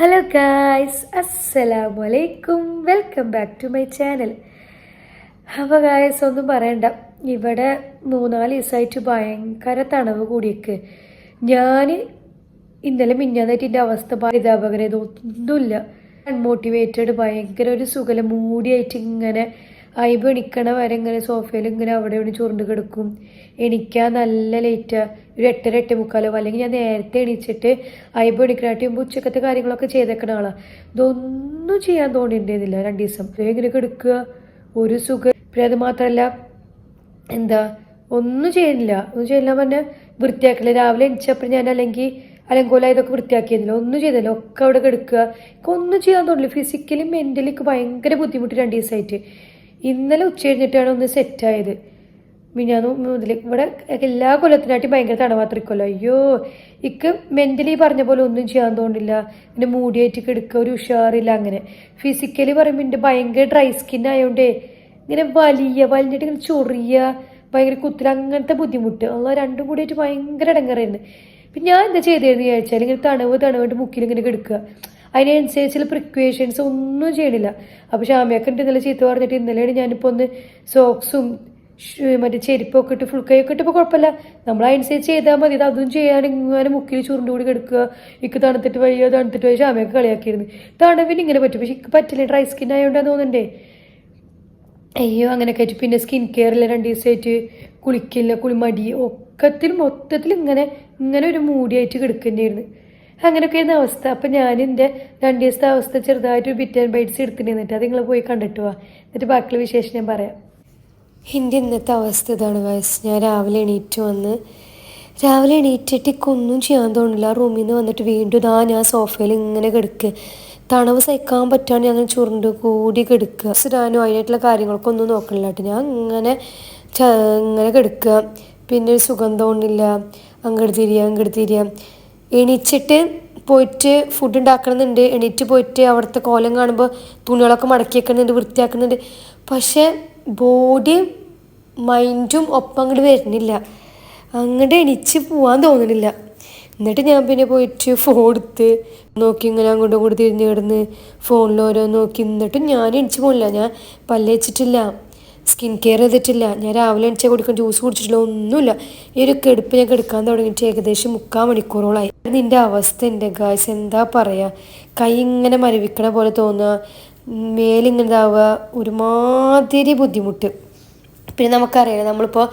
Hello guys, അസ്സലാമു അലൈക്കും. Welcome back to my channel. അപ്പോൾ ഗായ്സ്, ഒന്നും പറയണ്ട, ഇവിടെ 3-4 ദിവസമായിട്ട് ഭയങ്കര തണവ് കൂടിയേക്ക്. ഞാൻ ഇന്നലെ മിഞ്ഞാന്നായിട്ട് എൻ്റെ അവസ്ഥ പരിതാപകരം, ഒന്നുമില്ല. അൺമോട്ടിവേറ്റഡ്, ഭയങ്കര ഒരു സുഖല മൂടിയായിട്ട് ഇങ്ങനെ എണിക്കണ വരെ ഇങ്ങനെ സോഫയിൽ ഇങ്ങനെ അവിടെ ഇവിടെ ചുരുണ്ട് കിടക്കും. എണിക്കാൻ നല്ല ലേറ്റാ, ഒരു 8:30 8:45, അല്ലെങ്കിൽ ഞാൻ നേരത്തെ എണീച്ചിട്ട് എണിക്കണാട്ടി മുമ്പ് ഉച്ചക്കത്തെ കാര്യങ്ങളൊക്കെ ചെയ്തേക്കണ ആളാ. ഇതൊന്നും ചെയ്യാൻ തോന്നിയിട്ടുണ്ടായിരുന്നില്ല 2 ദിവസം. ഇങ്ങനെ കിടക്കുക, ഒരു സുഖം. പിന്നെ അത് മാത്രമല്ല, ഒന്നും ചെയ്യില്ല പറഞ്ഞാൽ വൃത്തിയാക്കില്ല. രാവിലെ എണിച്ചപ്പോൾ ഞാൻ അലങ്കോല ഇതൊക്കെ വൃത്തിയാക്കിയിരുന്നില്ല, ഒന്നും ചെയ്തില്ല, ഒക്കെ അവിടെ കിടക്കുക. ഒന്നും ചെയ്യാൻ തോന്നില്ല. ഫിസിക്കലി മെൻ്റലി ഭയങ്കര ബുദ്ധിമുട്ട് 2 ദിവസമായിട്ട്. ഇന്നലെ ഉച്ച കഴിഞ്ഞിട്ടാണ് ഒന്ന് സെറ്റായത്. മിഞ്ഞാന്ന് മുതൽ ഇവിടെ എല്ലാ കൊല്ലത്തിനായിട്ട് ഭയങ്കര തണവാത്രിക്കൊല്ലോ. അയ്യോ, മെൻ്റലി പറഞ്ഞ പോലെ ഒന്നും ചെയ്യാൻ തോന്നില്ല. പിന്നെ മൂടിയായിട്ട് കിടക്കുക, ഒരു ഉഷാറില്ല. അങ്ങനെ ഫിസിക്കലി പറയുമ്പോൾ എൻ്റെ ഭയങ്കര ഡ്രൈ സ്കിൻ ആയതുകൊണ്ടേ ഇങ്ങനെ വലിഞ്ഞിട്ട് ഇങ്ങനെ ചൊറിയ, ഭയങ്കര കുത്തിൽ, അങ്ങനത്തെ ബുദ്ധിമുട്ട്. രണ്ടും കൂടിയായിട്ട് ഭയങ്കര ഇടങ്ങറായിരുന്നു. പിന്നെ ഞാൻ എന്താ ചെയ്തിരുന്നു വിചാരിച്ചാൽ ഇങ്ങനെ തണവിട്ട് മുക്കിലിങ്ങനെ കിടക്കുക. അതിനനുസരിച്ചുള്ള പ്രിക്വേഷൻസ് ഒന്നും ചെയ്യണില്ല. അപ്പോൾ ഷാമിയൊക്കെ ഉണ്ട് ഇന്നലെ ചീത്ത പറഞ്ഞിട്ട് ഇന്നലെയാണ് ഞാനിപ്പോൾ ഒന്ന് സോക്സും മറ്റേ ചെരുപ്പൊക്കെ ഇട്ട് ഫുൾ കൈയൊക്കെ ഇട്ടപ്പോൾ കുഴപ്പമില്ല, നമ്മൾ അതിനനുസരിച്ച് ചെയ്താൽ മതി. ഇത് അതും ചെയ്യാൻ ഇങ്ങനെ മുക്കിൽ ചുരുണ്ടുകൂടി കിടക്കുക. തണുത്തിട്ട് വയ്യ ഷാമിയൊക്കെ കളിയാക്കിയിരുന്നു. തണവിന് ഇങ്ങനെ പറ്റും, പക്ഷെ പറ്റില്ല, ഡ്രൈ സ്കിൻ ആയതുകൊണ്ടാന്ന് തോന്നുന്നുണ്ടേ. അയ്യോ, അങ്ങനെയൊക്കെ ആയിട്ട് പിന്നെ സ്കിൻ കെയറില്ല 2 ദിവസമായിട്ട്, കുളിക്കില്ല, കുളിമടി, മൊത്തത്തിൽ ഇങ്ങനെ ഒരു മൂടിയായിട്ട് കിടക്കേണ്ടിയിരുന്നു. അങ്ങനെയൊക്കെയായിരുന്നു അവസ്ഥ. അപ്പം ഞാൻ എൻ്റെ 2 ദിവസത്തെ അവസ്ഥ ചെറുതായിട്ട് ബിറ്റ് ആൻഡ് ബൈറ്റ്സ് എടുത്തിട്ട് അത് നിങ്ങൾ പോയി കണ്ടിട്ട് പോവാ. എന്നിട്ട് ബാക്കിയുള്ള വിശേഷം ഞാൻ പറയാം. എൻ്റെ ഇന്നത്തെ അവസ്ഥ ഇതാണ് ഗൈസ്. ഞാൻ രാവിലെ എണീറ്റിട്ട് ഒന്നും ചെയ്യാൻ തോന്നില്ല. റൂമിൽ നിന്ന് വന്നിട്ട് വീണ്ടും ഞാൻ സോഫയിൽ ഇങ്ങനെ കിടക്കുക. തണവ് സഹിക്കാൻ പറ്റാണ്ട് ഞാൻ ചുരുണ്ട് കൂടി കിടക്കുക. ഞാനും അതിനായിട്ടുള്ള കാര്യങ്ങൾക്കൊന്നും നോക്കണില്ല കേട്ടോ. ഞാൻ ഇങ്ങനെ കിടക്കുക. പിന്നെ ഒരു സുഖം തോന്നില്ല. അങ്ങോട്ട് തിരിയാം. എണീച്ചിട്ട് പോയിട്ട് ഫുഡ് ഉണ്ടാക്കണമെന്നുണ്ട്. എണീറ്റ് പോയിട്ട് അവിടുത്തെ കോലം കാണുമ്പോൾ തുണികളൊക്കെ മടക്കി വെക്കുന്നുണ്ട്, വൃത്തിയാക്കുന്നുണ്ട്. പക്ഷേ ബോഡിയും മൈൻഡും ഒപ്പം അങ്ങോട്ട് വരുന്നില്ല. അങ്ങോട്ട് എണീച്ച് പോകാൻ തോന്നുന്നില്ല. എന്നിട്ട് ഞാൻ പിന്നെ പോയിട്ട് ഫോൺ എടുത്ത് നോക്കി, ഇങ്ങനെ അങ്ങോട്ടും ഇങ്ങോട്ട് തിരിഞ്ഞ് കിടന്ന് ഫോണിൽ ഓരോ നോക്കി. എന്നിട്ടും ഞാൻ എണീച്ച് പോകില്ല. ഞാൻ പല്ല് വെച്ചിട്ടില്ല, സ്കിൻ കെയർ ചെയ്തിട്ടില്ല, ഞാൻ രാവിലെ എണിച്ചാൽ കൊടുക്കാൻ ജ്യൂസ് കുടിച്ചിട്ടില്ല, ഒന്നുമില്ല. ഈ ഒരു കെടുപ്പ് ഞാൻ കിടക്കാൻ തുടങ്ങിയിട്ട് ഏകദേശം 3/4 മണിക്കൂറോളായി. നിൻ്റെ അവസ്ഥ എൻ്റെ ഗായ്സ്, എന്താ പറയുക, കൈ ഇങ്ങനെ മരവിക്കണ പോലെ തോന്നുക, മേലിങ്ങനെ ഇതാവുക, ഒരുമാതിരി ബുദ്ധിമുട്ട്. പിന്നെ നമുക്കറിയാം, നമ്മളിപ്പോൾ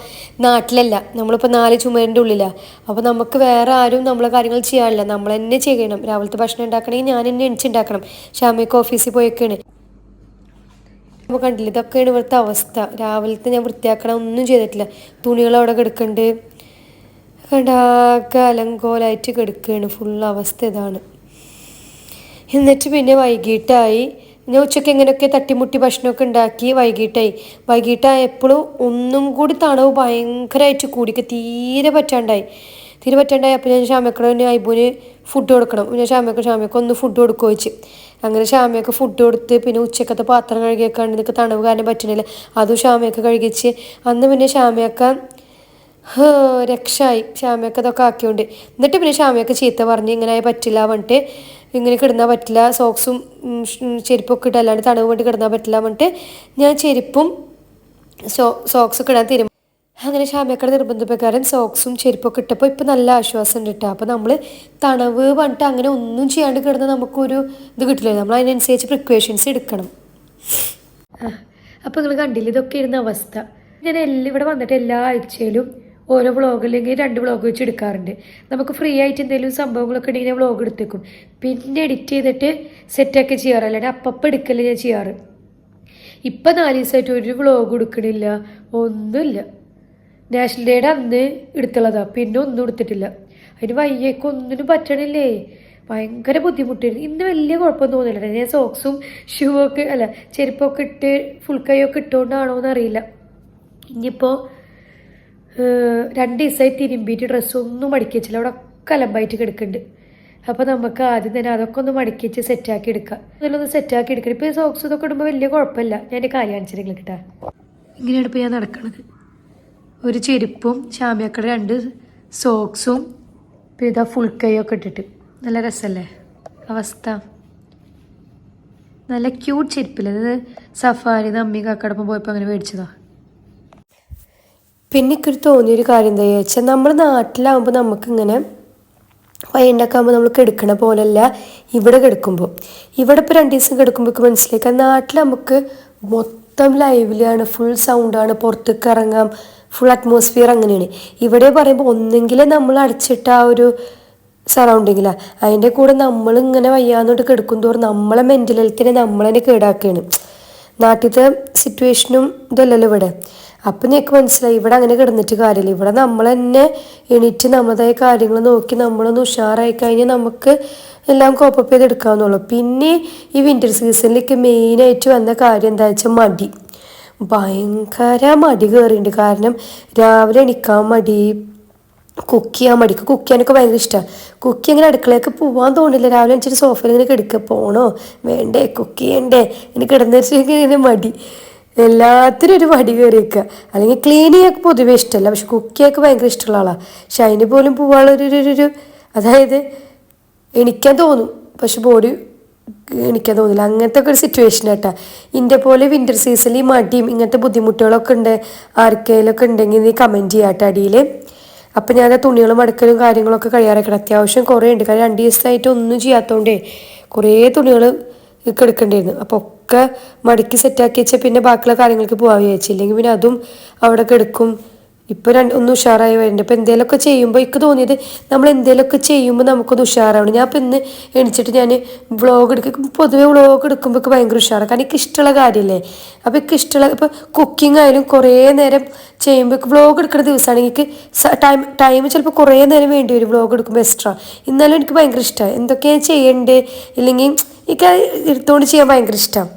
നാട്ടിലല്ല, നമ്മളിപ്പോൾ 4 ചുമരിൻ്റെ ഉള്ളിലാണ്. അപ്പോൾ നമുക്ക് വേറെ ആരും നമ്മളെ കാര്യങ്ങൾ ചെയ്യാനില്ല, നമ്മൾ തന്നെ ചെയ്യണം. രാവിലത്തെ ഭക്ഷണം ഉണ്ടാക്കണമെങ്കിൽ ഞാൻ തന്നെ എണിച്ചുണ്ടാക്കണം. ഷാമിക്ക് ഓഫീസിൽ പോയേക്കാണ്. അപ്പോൾ കണ്ടില്ല, ഇതൊക്കെയാണ് ഇവിടുത്തെ അവസ്ഥ. രാവിലത്തെ ഞാൻ വൃത്തിയാക്കണം, ഒന്നും ചെയ്തിട്ടില്ല. തുണികൾ അവിടെ കിടക്കുന്നുണ്ട്, കണ്ടാക്ക അലങ്കോലായിട്ട് കിടക്കുകയാണ്. ഫുൾ അവസ്ഥ ഇതാണ്. എന്നിട്ട് പിന്നെ വൈകിട്ടായി. ഞാൻ ഉച്ചയ്ക്ക് എങ്ങനെയൊക്കെ തട്ടിമുട്ടി ഭക്ഷണമൊക്കെ ഉണ്ടാക്കി വൈകിട്ടായപ്പോഴും ഒന്നും കൂടി തണവ് ഭയങ്കരമായിട്ട് കൂടിക്ക്, തീരെ പറ്റാണ്ടായി. അപ്പോൾ ഞാൻ ഷാമക്കടന് ഐബുവിന് ഫുഡ് കൊടുക്കണം. ഞാൻ ഷാമയ്ക്ക് ഒന്ന് ഫുഡ് കൊടുക്കുക വെച്ച്. അങ്ങനെ ഷാമയൊക്കെ ഫുഡ് കൊടുത്ത്, പിന്നെ ഉച്ചക്കത്തെ പാത്രം കഴുകിയൊക്കെ നിനക്ക് തണവ് കാരണം പറ്റണില്ല, അതും ഷാമയൊക്കെ കഴുകിച്ച്. അന്ന് പിന്നെ ഷാമയൊക്കെ രക്ഷായി. ഷാമയൊക്കെ അതൊക്കെ ആക്കിയോണ്ട്. എന്നിട്ട് പിന്നെ ഷാമയൊക്കെ ചീത്ത പറഞ്ഞ് ഇങ്ങനെ പറ്റില്ല പറഞ്ഞിട്ട്, ഇങ്ങനെ കിടന്നാൽ പറ്റില്ല, സോക്സും ചെരുപ്പൊക്കെ ഇട്ട്, അല്ലാണ്ട് തണവ് വേണ്ടി കിടന്നാൽ പറ്റില്ല പറഞ്ഞിട്ട് ഞാൻ ചെരുപ്പും സോക്സൊക്കെ ഇടാൻ തീരുമാനിച്ചു. അങ്ങനെ ഷാമക്കട നിർബന്ധപ്രകാരം സോക്സും ചെരുപ്പൊക്കെ ഇട്ടപ്പോൾ ഇപ്പം നല്ല ആശ്വാസം ഉണ്ട് കേട്ടോ. അപ്പോൾ നമ്മൾ തണവ് പറഞ്ഞിട്ട് അങ്ങനെ ഒന്നും ചെയ്യാണ്ട് കിടന്നാൽ നമുക്കൊരു ഇത് കിട്ടില്ല. നമ്മൾ അതിനനുസരിച്ച് പ്രിക്വേഷൻസ് എടുക്കണം. അപ്പോൾ നിങ്ങൾ കണ്ടില്ല, ഇതൊക്കെ ഇരുന്ന അവസ്ഥ. ഞാൻ ഇവിടെ വന്നിട്ട് എല്ലാ ആഴ്ചയിലും ഓരോ വ്ളോഗ് അല്ലെങ്കിൽ 2 വ്ളോഗ് വെച്ച് എടുക്കാറുണ്ട്. നമുക്ക് ഫ്രീ ആയിട്ട് എന്തെങ്കിലും സംഭവങ്ങളൊക്കെ ഉണ്ടെങ്കിൽ ഞാൻ വ്ളോഗ് എടുത്തേക്കും, പിന്നെ എഡിറ്റ് ചെയ്തിട്ട് സെറ്റൊക്കെ ചെയ്യാറ്, അല്ലാണ്ട് അപ്പം എടുക്കല്ലേ ഞാൻ ചെയ്യാറ്. ഇപ്പം 4 ദിവസമായിട്ട് ഒരു വ്ളോഗ് എടുക്കണില്ല, ഒന്നുമില്ല. നാഷണൽ ഡേയുടെ അന്ന് എടുത്തുള്ളതാണ്, പിന്നെ ഒന്നും എടുത്തിട്ടില്ല. അതിന് വയ്യേക്ക് ഒന്നിനും പറ്റണില്ലേ, ഭയങ്കര ബുദ്ധിമുട്ടായിരുന്നു. ഇന്ന് വലിയ കുഴപ്പമൊന്നും തോന്നില്ല. ഞാൻ സോക്സും ചെരുപ്പൊക്കെ ഇട്ട് ഫുൾ കൈയൊക്കെ ഇട്ടുകൊണ്ടാണോ എന്നറിയില്ല. ഇനിയിപ്പോൾ 2 ദിവസമായി തിരുമ്പിയിട്ട് ഡ്രസ്സൊന്നും മടക്കി വെച്ചില്ല, അവിടെ ഒക്കെ അലമ്പായിട്ട് കിടക്കുന്നുണ്ട്. അപ്പോൾ നമുക്ക് ആദ്യം തന്നെ അതൊക്കെ ഒന്ന് മടക്കി വെച്ച് സെറ്റാക്കി എടുക്കാം. അതിലൊന്ന് സെറ്റാക്കി എടുക്കണം. ഇപ്പോൾ സോക്സ് ഇതൊക്കെ ഇടുമ്പോൾ വലിയ കുഴപ്പമില്ല. ഞാൻ എൻ്റെ കാര്യം കാണിച്ചിട്ട് കിട്ടാ. ഇങ്ങനെയാണ് ഇപ്പോൾ ഞാൻ നടക്കണത്. ഒരു ചെരുപ്പും ഷാമിയക്കടെ 2 സോക്സും പിന്നെ ഫുൾ കൈയൊക്കെ ഇട്ടിട്ട് നല്ല രസമല്ലേ അവസ്ഥ. നല്ല ക്യൂട്ട് ചെരുപ്പില്ല, അത് സഫാരി അമ്മി കാക്കടൊപ്പം പോയപ്പോൾ അങ്ങനെ മേടിച്ചതാ. പിന്നെ എനിക്കൊരു തോന്നിയൊരു കാര്യം എന്താ വെച്ചാൽ, നമ്മുടെ നാട്ടിലാകുമ്പോൾ നമുക്കിങ്ങനെ വൈകുന്നേരമാകുമ്പോൾ നമ്മൾ കിടക്കണ പോലെയല്ല ഇവിടെ കിടക്കുമ്പോൾ. ഇവിടെ ഇപ്പോൾ 2 ദിവസം കിടക്കുമ്പോൾ മനസ്സിലാക്കാം, നാട്ടിൽ നമുക്ക് മൊത്തം ലൈവിലാണ്, ഫുൾ സൗണ്ടാണ്, പുറത്തേക്ക് ഇറങ്ങാം, ഫുൾ അറ്റ്മോസ്ഫിയർ അങ്ങനെയാണ്. ഇവിടെ പറയുമ്പോൾ ഒന്നെങ്കിൽ നമ്മൾ അടച്ചിട്ട ആ ഒരു സറൗണ്ടിങ്ങിലാണ്, അതിൻ്റെ കൂടെ നമ്മളിങ്ങനെ വയ്യാന്നോട്ട് കിടക്കും തോറും നമ്മളെ മെൻ്റൽ ഹെൽത്തിനെ നമ്മൾ തന്നെ കേടാക്കുകയാണ്. നാട്ടിലത്തെ സിറ്റുവേഷനും ഇതല്ലല്ലോ ഇവിടെ. അപ്പം എനിക്ക് മനസ്സിലായി ഇവിടെ അങ്ങനെ കിടന്നിട്ട് കാര്യമില്ല. ഇവിടെ നമ്മൾ തന്നെ എണീറ്റ് നമ്മളതായ കാര്യങ്ങൾ നോക്കി നമ്മളൊന്ന് ഉഷാറായി കഴിഞ്ഞാൽ നമുക്ക് എല്ലാം കോപ്പപ്പ് ചെയ്ത് എടുക്കാവുന്നുള്ളൂ. പിന്നെ ഈ വിൻ്റർ സീസണിലേക്ക് മെയിനായിട്ട് വന്ന കാര്യം എന്താ വെച്ചാൽ മടി, ഭയങ്കര മടി കയറിയിട്ടുണ്ട്. കാരണം രാവിലെ എണീക്കാൻ മടി, കുക്ക് ചെയ്യാൻ മടി. കുക്ക് ചെയ്യാനൊക്കെ ഭയങ്കര ഇഷ്ടമാണ്. കുക്ക് അങ്ങനെ അടുക്കളയൊക്കെ പോകാൻ തോന്നില്ല. രാവിലെ എണിച്ചിട്ട് സോഫയിൽ ഇങ്ങനെ കിടക്കുക, പോകണോ വേണ്ടേ, കുക്ക് ചെയ്യണ്ടേ, ഇങ്ങനെ കിടന്നിട്ടൊക്കെ ഇങ്ങനെ മടി, എല്ലാത്തിനും ഒരു മടി കയറി വെക്കുക. അല്ലെങ്കിൽ ക്ലീൻ ചെയ്യാനൊക്കെ പൊതുവേ ഇഷ്ടമല്ല, പക്ഷെ കുക്ക് ചെയ്യാനൊക്കെ ഭയങ്കര ഇഷ്ടമുള്ള ആളാണ്. പക്ഷെ അതിന് പോലും പോകാനുള്ളൊരു അതായത് എണിക്കാൻ തോന്നും, പക്ഷെ ബോഡി എണിക്കാൻ തോന്നില്ല, അങ്ങനത്തെ ഒക്കെ ഒരു സിറ്റുവേഷൻ ആയിട്ടാ. ഇതിൻ്റെ പോലെ വിൻ്റർ സീസണിൽ ഈ മടിയും ഇങ്ങനത്തെ ബുദ്ധിമുട്ടുകളൊക്കെ ഉണ്ട്, ആർക്കെങ്കിലൊക്കെ ഉണ്ടെങ്കിൽ നീ കമൻറ്റ് ചെയ്യാട്ടോ അടിയിൽ. അപ്പം ഞാൻ ആ തുണികളും മടക്കലും കാര്യങ്ങളൊക്കെ കഴിയാറൊക്കെയാണ്. അത്യാവശ്യം കുറേ ഉണ്ട്, കാരണം 2 ദിവസമായിട്ട് ഒന്നും ചെയ്യാത്തതുകൊണ്ടേ കുറേ തുണികൾ എടുക്കേണ്ടിയിരുന്നു. അപ്പോൾ ഒക്കെ മടക്കി സെറ്റാക്കി വെച്ചാൽ പിന്നെ ബാക്കിയുള്ള കാര്യങ്ങൾക്ക് പോകാൻ വിചാരിച്ചില്ലെങ്കിൽ പിന്നെ അതും അവിടെ കിടക്കും. ഇപ്പോൾ ഒന്ന് ഉഷാറായി വരുന്നുണ്ട്. ഇപ്പോൾ എന്തെങ്കിലുമൊക്കെ ചെയ്യുമ്പോൾ എനിക്ക് തോന്നിയത്, നമ്മൾ എന്തെങ്കിലുമൊക്കെ ചെയ്യുമ്പോൾ നമുക്കൊന്ന് ഉഷാറാവണം. ഞാൻ ഇപ്പോൾ ഇന്ന് എണിച്ചിട്ട് ഞാൻ വ്ളോഗ് എടുക്കും, പൊതുവെ വ്ളോഗ് എടുക്കുമ്പോൾ ഒക്കെ ഭയങ്കര ഉഷാറാണ്, കാരണം എനിക്ക് ഇഷ്ടമുള്ള കാര്യമല്ലേ. അപ്പോൾ എനിക്ക് ഇഷ്ടമുള്ള ഇപ്പോൾ കുക്കിംഗ് ആയാലും കുറേ നേരം ചെയ്യുമ്പോൾ വ്ളോഗ് എടുക്കുന്ന ദിവസമാണെങ്കിൽ എനിക്ക് ടൈം ചിലപ്പോൾ കുറേ നേരം വേണ്ടി വരും വ്ളോഗ് എടുക്കുമ്പോൾ എക്സ്ട്രാ. എന്നാലും എനിക്ക് ഭയങ്കര ഇഷ്ടമാണ്, എന്തൊക്കെയാണ് ചെയ്യണ്ടേ ഇല്ലെങ്കിൽ എനിക്ക് എടുത്തുകൊണ്ട് ചെയ്യാൻ ഭയങ്കര ഇഷ്ടമാണ്.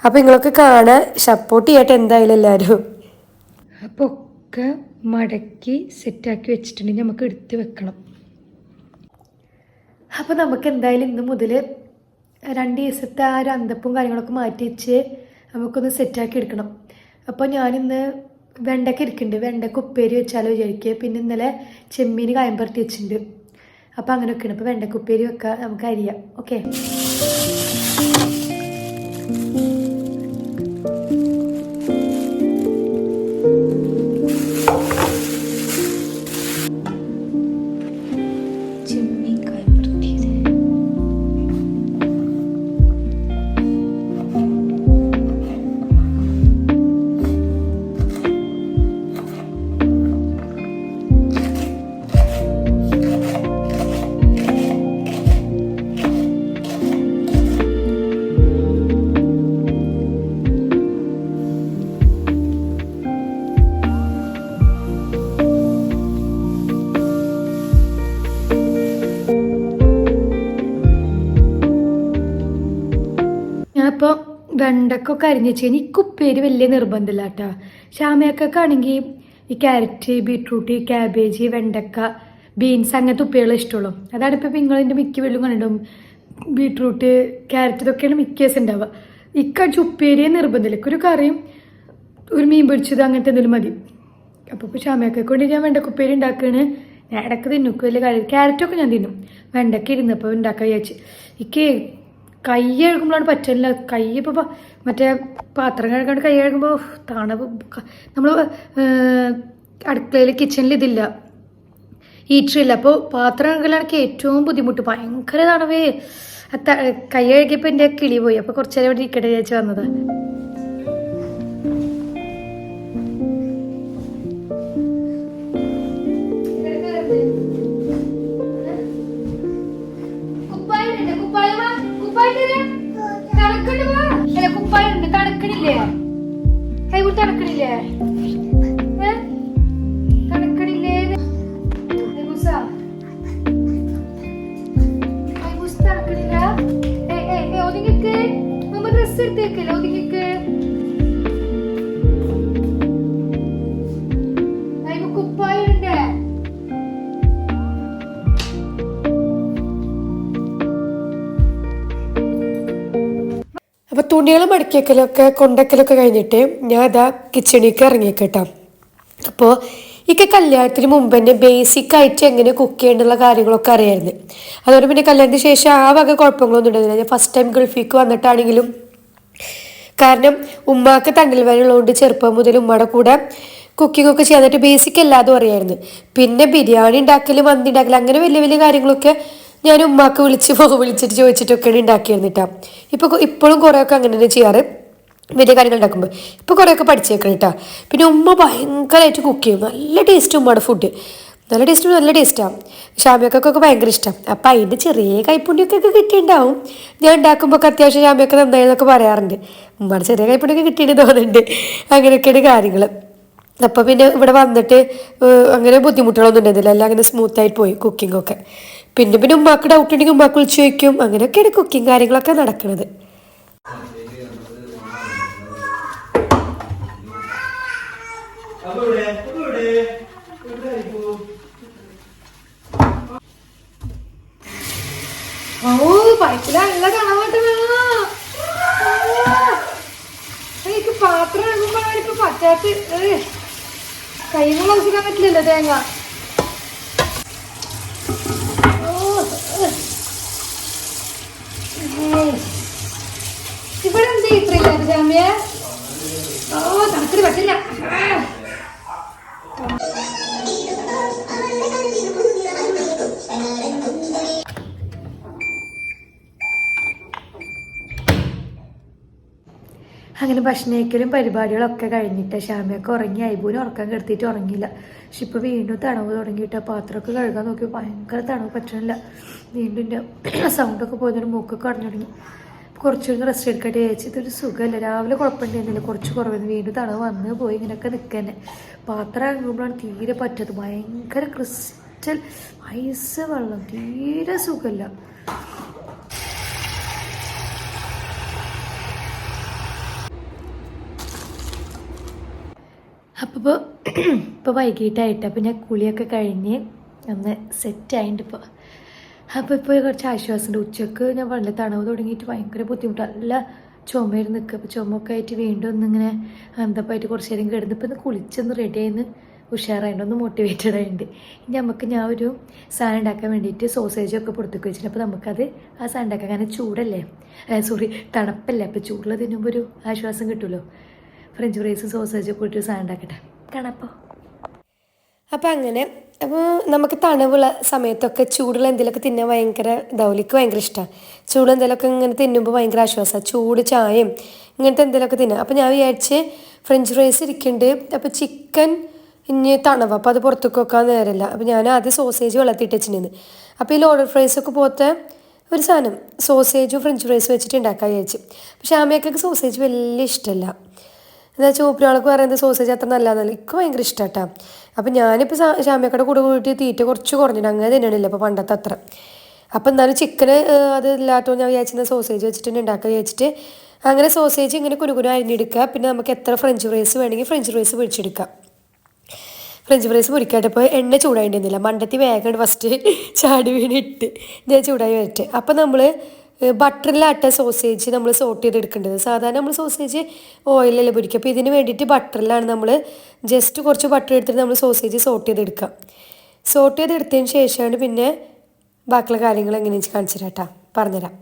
അപ്പോൾ നിങ്ങളൊക്കെ കാണാൻ സപ്പോർട്ട് ചെയ്യട്ടെ എന്തായാലും എല്ലാവരും. അപ്പോൾ ഒക്കെ മടക്കി സെറ്റാക്കി വെച്ചിട്ടുണ്ടെങ്കിൽ നമുക്ക് എടുത്ത് വെക്കണം. അപ്പോൾ നമുക്ക് എന്തായാലും ഇന്ന് മുതൽ 2 ദിവസത്തെ ആ ഒരു അന്തപ്പും കാര്യങ്ങളൊക്കെ മാറ്റി വെച്ച് നമുക്കൊന്ന് സെറ്റാക്കി എടുക്കണം. അപ്പോൾ ഞാനിന്ന് വെണ്ടയ്ക്ക ഇരിക്കുന്നുണ്ട്, വെണ്ടയ്ക്ക ഉപ്പേരി വെച്ചാലോ വിചാരിക്കുക. പിന്നെ ഇന്നലെ ചെമ്മീൻ കായം പറത്തി വെച്ചിട്ടുണ്ട്. അപ്പോൾ അങ്ങനെയൊക്കെയാണ്. അപ്പോൾ വെണ്ടയ്ക്ക ഉപ്പേരി വെക്കാം, നമുക്ക് അരിയാം. ഓക്കെ, അപ്പോൾ വെണ്ടക്കൊക്കെ അരിഞ്ഞ് വെച്ച് കഴിഞ്ഞാൽ ഈ ഉപ്പേരി വലിയ നിർബന്ധമില്ല കേട്ടോ. ശ്യാമയൊക്കെ ആണെങ്കിൽ ഈ ക്യാരറ്റ്, ബീട്രൂട്ട്, ക്യാബേജ്, വെണ്ടക്ക, ബീൻസ് അങ്ങനത്തെ ഉപ്പേരികൾ ഇഷ്ടമുള്ളൂ. അതാണ് ഇപ്പോൾ നിങ്ങളതിൻ്റെ മിക്ക വീട്ടിലും കണ്ടിട്ടുണ്ടാവും, ബീട്രൂട്ട്, ക്യാരറ്റ് ഇതൊക്കെയാണ് മിക്ക ദിവസം ഉണ്ടാവുക. ഇക്കടിച്ച് ഉപ്പേരിയെ നിർബന്ധമില്ല, ഒരു കറിയും ഒരു മീൻ പൊരിച്ചത് അങ്ങനത്തെ എന്തെങ്കിലും മതി. അപ്പോൾ ഇപ്പോൾ ശ്യാമയൊക്കെ കൊണ്ട് ഞാൻ വെണ്ടക്ക ഉപ്പേരി ഉണ്ടാക്കുകയാണ്. ഞാൻ ഇടയ്ക്ക് തിന്നും, വലിയ കാര്യം. ക്യാരറ്റൊക്കെ ഞാൻ തിന്നും, വെണ്ടക്ക ഇരുന്നപ്പോൾ ഉണ്ടാക്കാൻ വിചാരിച്ച്. എനിക്ക് കൈ കഴുകുമ്പോഴാണ് പറ്റില്ല. കൈ ഇപ്പോൾ മറ്റേ പാത്രം കഴുകാണ്ട് കൈ കഴുകുമ്പോൾ തണുപ്പ്. നമ്മൾ അടുക്കളയിൽ കിച്ചണിൽ ഇതില്ല, ഹീറ്ററില്ല. അപ്പോൾ പാത്രം കഴുകലാണെങ്കിൽ ഏറ്റവും ബുദ്ധിമുട്ട്, ഭയങ്കര തണവേ. കൈ കഴുകിയപ്പോൾ എൻ്റെ കിളി പോയി. അപ്പോൾ കുറച്ച് നേരം ഇവിടെ ഇരിക്കട്ടെ വിചാരിച്ച് വന്നത്. കുപ്പായുണ്ട്, തണുക്കണില്ലേ? കൈകൂട്ട് തണുക്കണില്ലേ? തണുക്കണില്ലേ? തണുക്കണില്ല. ഒതുങ്ങിക്ക്, നമ്മ ഡ്രസ് എടുത്തേക്കല്ലേ, ഒതുങ്ങിക്ക്. കുപ്പായുണ്ട്. അപ്പോൾ തുണികൾ മടക്കിയേക്കലൊക്കെ കൊണ്ടക്കലൊക്കെ കഴിഞ്ഞിട്ട് ഞാൻ അതാ കിച്ചണിലേക്ക് ഇറങ്ങിയേക്കട്ടോ. അപ്പോൾ ഇക്ക് കല്യാണത്തിന് മുമ്പ് തന്നെ ബേസിക് ആയിട്ട് എങ്ങനെ കുക്ക് ചെയ്യേണ്ടുള്ള കാര്യങ്ങളൊക്കെ അറിയായിരുന്നു. അതുകൊണ്ട് പിന്നെ കല്യാണത്തിന് ശേഷം ആ വക കുഴപ്പങ്ങളൊന്നും ഉണ്ടായിരുന്നില്ല. ഞാൻ ഫസ്റ്റ് ടൈം ഗൾഫിലേക്ക് വന്നിട്ടാണെങ്കിലും, കാരണം ഉമ്മാക്ക് തണ്ടൽ വേനുള്ളതുകൊണ്ട് ചെറുപ്പം മുതൽ ഉമ്മയുടെ കൂടെ കുക്കിംഗ് ഒക്കെ ചെയ്യാനായിട്ട് ബേസിക് എല്ലാതും അറിയായിരുന്നു. പിന്നെ ബിരിയാണി ഉണ്ടാക്കൽ, മന്തി ഉണ്ടാക്കൽ, അങ്ങനെ വലിയ വലിയ കാര്യങ്ങളൊക്കെ ഞാൻ ഉമ്മാക്ക് വിളിച്ചിട്ട് ചോദിച്ചിട്ടൊക്കെയാണ് ഉണ്ടാക്കിയിരുന്നിട്ടാ. ഇപ്പോഴും കുറേയൊക്കെ അങ്ങനെ തന്നെ ചെയ്യാറ് വലിയ കാര്യങ്ങൾ ഉണ്ടാക്കുമ്പോൾ. ഇപ്പോൾ കുറേയൊക്കെ പഠിച്ചേക്കണം കേട്ടോ. പിന്നെ ഉമ്മ ഭയങ്കരമായിട്ട് കുക്ക് ചെയ്യും. നല്ല ടേസ്റ്റ് ഉമ്മയുടെ ഫുഡ്, നല്ല ടേസ്റ്റാണ്. ഷാമിയക്കൊക്കെ ഭയങ്കര ഇഷ്ടം. അപ്പം അതിൻ്റെ ചെറിയ കൈപ്പുണ്യൊക്കെ കിട്ടിയിട്ടുണ്ടാവും. ഞാൻ ഉണ്ടാക്കുമ്പോൾ ഒക്കെ അത്യാവശ്യം ഷാമിയൊക്കെ നന്നായെന്നൊക്കെ പറയാറുണ്ട്. ഉമ്മയുടെ ചെറിയ കൈപ്പുണ്യൊക്കെ കിട്ടിയിട്ട് തോന്നുന്നുണ്ട്. അങ്ങനെയൊക്കെയാണ് കാര്യങ്ങൾ. അപ്പോൾ പിന്നെ ഇവിടെ വന്നിട്ട് അങ്ങനെ ബുദ്ധിമുട്ടുകളൊന്നും ഉണ്ടായിരുന്നില്ല. എല്ലാം അങ്ങനെ സ്മൂത്തായിട്ട് പോയി കുക്കിങ്ങൊക്കെ. പിന്നെ ഉമ്മാക്ക് ഡൗട്ട് ഉണ്ടെങ്കിൽ ഉമ്മാക്ക് വിളിച്ച് ചോദിക്കും. അങ്ങനെയൊക്കെയാണ് കുക്കിങ് കാര്യങ്ങളൊക്കെ നടക്കുന്നത്. പൈപ്പിലല്ല കാണാൻ എനിക്ക് പാത്രം ഇടുമ്പോഴാണ് ഇപ്പൊ പറ്റാത്ത കൈകൾ ഔസിക്കാൻ പറ്റില്ലല്ലോ തേങ്ങ. ഇവിടെ എന്ത് ഇത്രയില്ല ജാമ്യ? തണുക്കിന് പറ്റില്ല. അങ്ങനെ ഭക്ഷണം കഴിക്കലും പരിപാടികളൊക്കെ കഴിഞ്ഞിട്ട് ഷാമിയൊക്കെ ഉറങ്ങി. ഐബൂനെ ഉറക്കാൻ കിടത്തിയിട്ട് ഉറങ്ങിയില്ല. പക്ഷെ ഇപ്പോൾ വീണ്ടും തണവ് തുടങ്ങിയിട്ട് പാത്രമൊക്കെ കഴുകാൻ നോക്കി ഭയങ്കര തണവ് പറ്റണില്ല. വീണ്ടും എൻ്റെ സൗണ്ടൊക്കെ പോയതിന് മൂക്കൊക്കെ അടഞ്ഞു തുടങ്ങി. കുറച്ചൊന്ന് റെസ്റ്റ് എടുക്കട്ടെ ചേച്ചി. ഇതൊരു സുഖമല്ല. രാവിലെ കുഴപ്പമുണ്ടായിരുന്നില്ല, കുറച്ച് കുറവായിരുന്നു. വീണ്ടും തണവ് വന്ന് പോയി ഇങ്ങനെയൊക്കെ നിൽക്കാൻ. പാത്രം കഴുകുമ്പോഴാണ് തീരെ പറ്റത്. ഭയങ്കര ക്രിസ്റ്റൽ ഐസ് വെള്ളം, തീരെ സുഖമല്ല. അപ്പോൾ ഇപ്പോൾ വൈകിട്ടായിട്ട് അപ്പം ഞാൻ കുളിയൊക്കെ കഴിഞ്ഞ് ഒന്ന് സെറ്റായിട്ടുണ്ട് ഇപ്പോൾ. അപ്പോൾ കുറച്ച് ആശ്വാസമുണ്ട്. ഉച്ചക്ക് ഞാൻ വളരെ തണവ് തുടങ്ങിയിട്ട് ഭയങ്കര ബുദ്ധിമുട്ട്, നല്ല ചുമയായിരുന്നു നിൽക്കുക. അപ്പോൾ ചുമയൊക്കെ ആയിട്ട് വീണ്ടും ഒന്നിങ്ങനെ അന്തപ്പായിട്ട് കുറച്ച് നേരം കിടന്ന് ഇപ്പോൾ ഒന്ന് കുളിച്ചൊന്ന് റെഡി ആയിന്ന് ഉഷാറായിട്ട് ഒന്ന് മോട്ടിവേറ്റഡ് ആയിട്ടുണ്ട്. ഇനി ഞാൻ ഒരു സാധനം ഉണ്ടാക്കാൻ വേണ്ടിയിട്ട് സോസേജൊക്കെ പുറത്തേക്ക് വെച്ചിട്ടുണ്ട്. അപ്പോൾ നമുക്കത് ആ സാധനം ഉണ്ടാക്കാൻ, കാരണം ചൂടല്ലേ, തണുപ്പല്ലേ. അപ്പോൾ ചൂടുള്ള തിന്നുമ്പോൾ ഒരു ആശ്വാസം കിട്ടുമല്ലോ. ഫ്രഞ്ച് ഫ്രൈസ് സോസേജൊക്കെ ഇട്ട് സാധനം ഉണ്ടാക്കട്ടെ കാണാപ്പോൾ. അപ്പോൾ അങ്ങനെ നമുക്ക് തണുവുള്ള സമയത്തൊക്കെ ചൂടുള്ള എന്തെങ്കിലുമൊക്കെ തിന്നാൻ ഭയങ്കര ഇതാവിലേക്ക് ഭയങ്കര ഇഷ്ടമാണ്. ചൂട് എന്തെങ്കിലുമൊക്കെ ഇങ്ങനെ തിന്നുമ്പോൾ ഭയങ്കര ആശ്വാസമാണ്. ചൂട് ചായയും ഇങ്ങനത്തെ എന്തെങ്കിലുമൊക്കെ തിന്നാം. അപ്പോൾ ഞാൻ വിചാരിച്ച് ഫ്രഞ്ച് ഫ്രൈസ് ഇരിക്കുന്നുണ്ട്. അപ്പോൾ ചിക്കൻ ഇനി തണവ്, അപ്പോൾ അത് പുറത്തേക്ക് വെക്കാൻ നേരമില്ല. അപ്പോൾ ഞാൻ ആദ്യം സോസേജ് വെള്ളത്തിട്ട് വെച്ചിട്ടുണ്ടായിരുന്നു. അപ്പോൾ ഈ ലോഡഡ് ഫ്രൈസൊക്കെ പോലത്തെ ഒരു സാധനം സോസേജും ഫ്രഞ്ച് ഫ്രൈസും വെച്ചിട്ട് ഉണ്ടാക്കാൻ വിചാരിച്ചു. പക്ഷേ ആമയൊക്കെ സോസേജ് വലിയ ഇഷ്ടമല്ല. എന്താ ചോപ്പിനാൾക്ക് പറയുന്നത് സോസേജ് അത്ര നല്ലതെന്നല്ല. എനിക്ക് ഭയങ്കര ഇഷ്ടം കേട്ടോ. അപ്പം ഞാനിപ്പോൾ ഷാമിയക്കടെ കൂടെ പോയിട്ട് തീറ്റ കുറച്ച് കുറഞ്ഞിട്ട് അങ്ങനെ തന്നെയാണില്ല ഇപ്പോൾ പണ്ടത്തെ അത്ര. അപ്പം എന്നാലും ചിക്കന് അത് ഇല്ലാത്തപ്പോൾ ഞാൻ വിചാരിച്ചിരുന്ന സോസേജ് വെച്ചിട്ട് ഉണ്ടാക്കുക വിചാരിച്ചിട്ട് അങ്ങനെ സോസേജ് ഇങ്ങനെ കുനുകുന അരിഞ്ഞെടുക്കുക. പിന്നെ നമുക്ക് എത്ര ഫ്രഞ്ച് ഫ്രൈസ് വേണമെങ്കിൽ ഫ്രഞ്ച് ഫ്രൈസ് പൊരിച്ചെടുക്കാം. ഫ്രഞ്ച് ഫ്രൈസ് പൊരിക്കാട്ട് ഇപ്പോൾ എണ്ണ ചൂടായിട്ടുന്നില്ല. മണ്ടത്തി വേഗം ഫസ്റ്റ് ചാടി വീണിട്ട് ഞാൻ ചൂടായി വരട്ടെ. അപ്പം നമ്മൾ ബട്ടറിലാട്ട സോസേജ് നമ്മൾ സോട്ട് ചെയ്തെടുക്കേണ്ടത്. സാധാരണ നമ്മൾ സോസേജ് ഓയിലല്ലേ പൊരിക്കുക. അപ്പോൾ ഇതിന് വേണ്ടിയിട്ട് ബട്ടറിലാണ് നമ്മൾ ജസ്റ്റ് കുറച്ച് ബട്ടർ എടുത്തിട്ട് നമ്മൾ സോസേജ് സോട്ട് ചെയ്തെടുക്കാം. സോട്ട് ചെയ്തെടുത്തതിന് ശേഷമാണ് പിന്നെ ബാക്കിയുള്ള കാര്യങ്ങൾ എങ്ങനെയാണെന്ന് കാണിച്ചു തരാം കേട്ടോ, പറഞ്ഞുതരാം.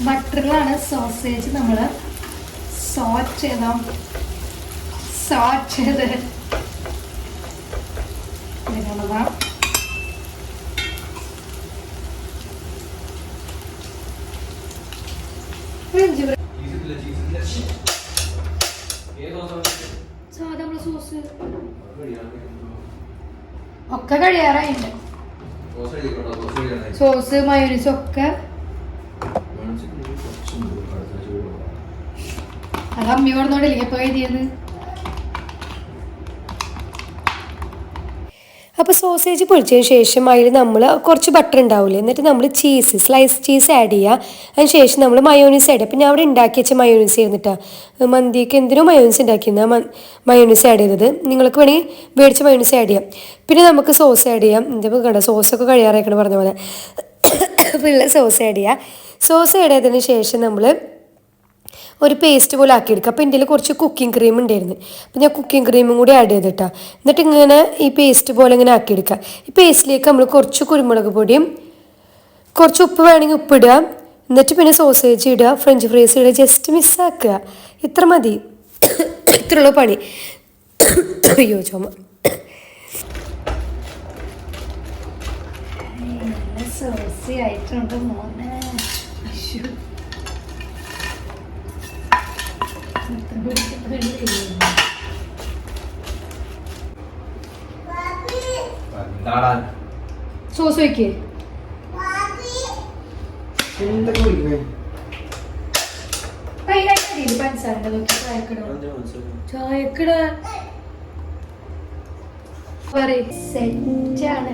ബട്ടറിലാണ് സോസേജ് നമ്മൾ സോട്ട് ചെയ്ത് ഇങ്ങനെയുള്ളതാണ്. സാധാ സോസ് ഒക്കെ കഴിയാറായിട്ടുണ്ട്. സോസ് മയോണീസ് ഒക്കെ അത് അമ്മയോടനോടല്ലേ ഇപ്പോൾ എഴുതിയത്. അപ്പോൾ സോസേജ് പൊരിച്ചതിന് ശേഷം അതിൽ നമ്മൾ കുറച്ച് ബട്ടർ ഉണ്ടാവില്ലേ, എന്നിട്ട് നമ്മൾ സ്ലൈസ് ചീസ് ആഡ് ചെയ്യുക. അതിന് ശേഷം നമ്മൾ മയോണീസ് ആഡ് ചെയ്യുക. അപ്പോൾ ഞാൻ അവിടെ ഉണ്ടാക്കി വെച്ച മയോണീസ് ആയിരുന്നിട്ടാണ് മന്തിക്ക് എന്തിനോ മയോണീസ് ഉണ്ടാക്കിയിരുന്ന മയോണീസ് ആഡ് ചെയ്തത്. നിങ്ങൾക്ക് വേണമെങ്കിൽ മേടിച്ച മയോണീസ് ആഡ് ചെയ്യാം. പിന്നെ നമുക്ക് സോസ് ആഡ് ചെയ്യാം. എൻ്റെ കണ്ട സോസൊക്കെ കഴിയാറായിക്കണം പറഞ്ഞ പോലെ ഫുള്ള് സോസ് ആഡ് ചെയ്യുക. സോസ് ആഡ് ചെയ്തതിന് ശേഷം നമ്മൾ ഒരു പേസ്റ്റ് പോലെ ആക്കിയെടുക്കുക. അപ്പോൾ എൻ്റെ കുറച്ച് കുക്കിംഗ് ക്രീം ഉണ്ടായിരുന്നു, അപ്പോൾ ഞാൻ കുക്കിംഗ് ക്രീമും കൂടി ആഡ് ചെയ്തിട്ടാണ്. എന്നിട്ട് ഇങ്ങനെ ഈ പേസ്റ്റ് പോലെ ഇങ്ങനെ ആക്കിയെടുക്കുക. ഈ പേസ്റ്റിലേക്ക് നമ്മൾ കുറച്ച് കുരുമുളക് പൊടിയും കുറച്ച് ഉപ്പ് വേണമെങ്കിൽ ഉപ്പിടുക. എന്നിട്ട് പിന്നെ സോസേജ് ഇടുക, ഫ്രഞ്ച് ഫ്രൈസ് ഇടുക, ജസ്റ്റ് മിസ്സാക്കുക. ഇത്ര മതി, ഇത്രയുള്ള പണി. അയ്യോ ചുമ. ആയിട്ടുണ്ട് മോനെ. സോസ് വയ്ക്കേ ചായക്കട സെറ്റാണ്.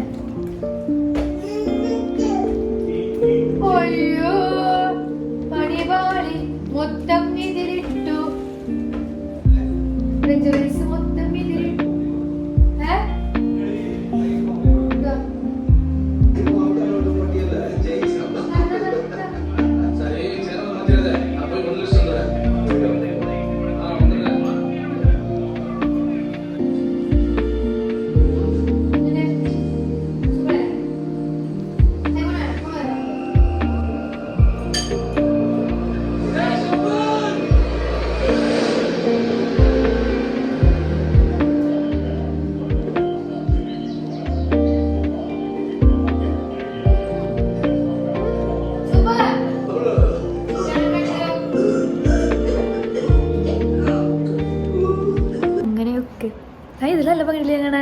അയ്യോ പണി പാളി, മൊത്തം ഇതിലിട്ടു, മൊത്തം ഇതിലിട്ടു. ഇതിലല്ല പങ്കില്ല അങ്ങനെ.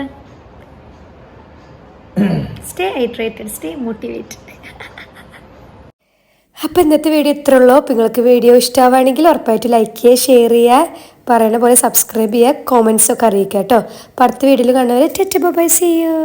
Stay hydrated, stay motivated. അപ്പോൾ ഇന്നത്തെ വീഡിയോ ഇത്ര ഉള്ളൂ. അപ്പോൾ നിങ്ങൾക്ക് വീഡിയോ ഇഷ്ടമാവുകയാണെങ്കിൽ ഉറപ്പായിട്ട് ലൈക്ക് ചെയ്യുക, ഷെയർ ചെയ്യുക, പറയുന്ന പോലെ സബ്സ്ക്രൈബ് ചെയ്യുക, കോമെൻറ്റ്സൊക്കെ അറിയിക്കുക കേട്ടോ. അപ്പോൾ അടുത്ത വീഡിയോയിൽ കാണുന്നവരെ ബൈ, സീ യു.